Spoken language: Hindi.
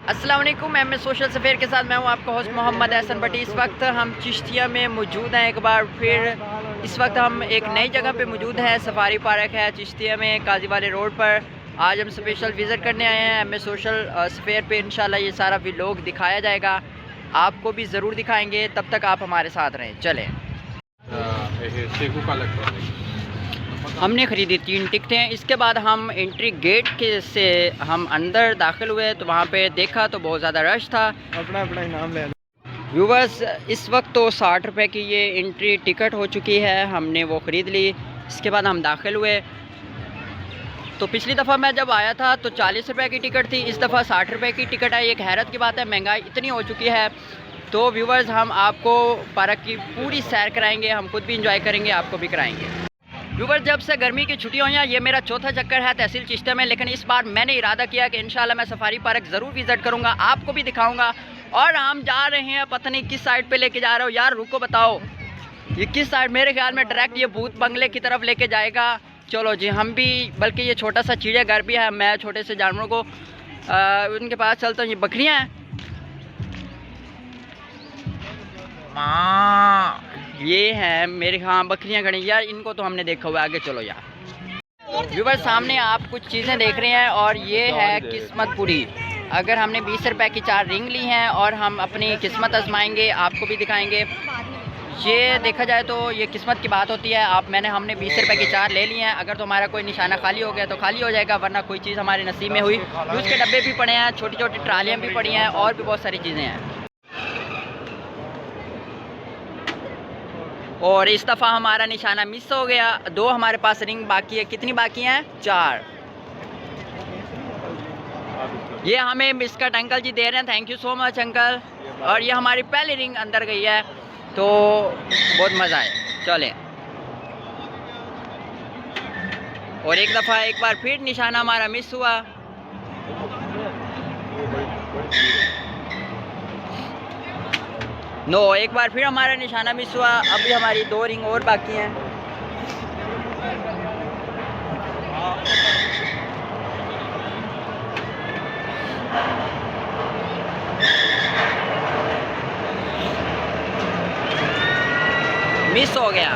अस्सलाम वालेकुम। एम एस सोशल सफ़ेर के साथ मैं हूं आपका होस्ट मोहम्मद एहसन भट्टी। इस वक्त हम चिश्तिया में मौजूद हैं एक बार फिर। इस वक्त हम एक नई जगह पे मौजूद हैं, सफारी पार्क है चिश्तिया में, काजी वाले रोड पर। आज हम स्पेशल विज़िट करने आए हैं एम एस सोशल सफ़ेर पे। इंशाल्लाह ये सारा व्लॉग दिखाया जाएगा, आपको भी ज़रूर दिखाएँगे। तब तक आप हमारे साथ रहें। चलें। हमने ख़रीदी 3 टिकटें। इसके बाद हम एंट्री गेट के से हम अंदर दाखिल हुए तो वहाँ पे देखा तो बहुत ज़्यादा रश था। अपना इनाम ले। व्यूवर्स, इस वक्त तो 60 रुपये की ये एंट्री टिकट हो चुकी है, हमने वो ख़रीद ली। इसके बाद हम दाखिल हुए तो पिछली दफ़ा मैं जब आया था तो 40 रुपये की टिकट थी, इस दफ़ा 60 रुपये की टिकट है। एक हैरत की बात है, महंगाई इतनी हो चुकी है। तो व्यूवर्स, हम आपको पार्क की पूरी सैर कराएँगे, हम खुद भी इंजॉय करेंगे, आपको भी कराएँगे। व्यूवर्स, जब से गर्मी की छुट्टियाँ हुई हैं, ये मेरा चौथा चक्कर है तहसील चिश्तिया में। लेकिन इस बार मैंने इरादा किया कि इंशाल्लाह मैं सफारी पार्क ज़रूर विज़िट करूँगा, आपको भी दिखाऊँगा। और हम जा रहे हैं, पता नहीं किस साइड पे लेके जा रहे हो यार, रुको बताओ ये किस साइड। मेरे ख्याल में डायरेक्ट ये भूत बंगले की तरफ लेके जाएगा। चलो जी, हम भी, बल्कि ये छोटा सा चिड़ियाघर भी है। मैं छोटे से जानवरों को उनके पास चलता हूँ। ये बकरियाँ हैं, ये हैं मेरे, हाँ बकरियाँ खड़ी यार, इनको तो हमने देखा हुआ है। आगे चलो यार। व्यूवर, सामने आप कुछ चीज़ें देख रहे हैं और ये है किस्मत पूरी। अगर हमने 20 रुपए की 4 रिंग ली हैं और हम अपनी किस्मत आजमाएंगे, आपको भी दिखाएंगे। ये देखा जाए तो ये किस्मत की बात होती है। हमने 20 रुपए की 4 ले ली हैं। अगर तो हमारा कोई निशाना खाली हो गया तो खाली हो जाएगा, वरना कोई चीज़ हमारे नसीब में हुई। जूस के डब्बे भी पड़े हैं, छोटी छोटी ट्रालियाँ भी पड़ी हैं और भी बहुत सारी चीज़ें हैं। और इस दफ़ा हमारा निशाना मिस हो गया। 2 हमारे पास रिंग बाकी है। कितनी बाकी हैं? 4। ये हमें बिस्किट अंकल जी दे रहे हैं, thank you so much uncle. और ये हमारी पहली रिंग अंदर गई है, तो बहुत मज़ा आया। चलें। और एक बार फिर निशाना हमारा मिस हुआ। एक बार फिर हमारा निशाना मिस हुआ। अभी हमारी 2 रिंग और बाकी हैं। मिस हो गया।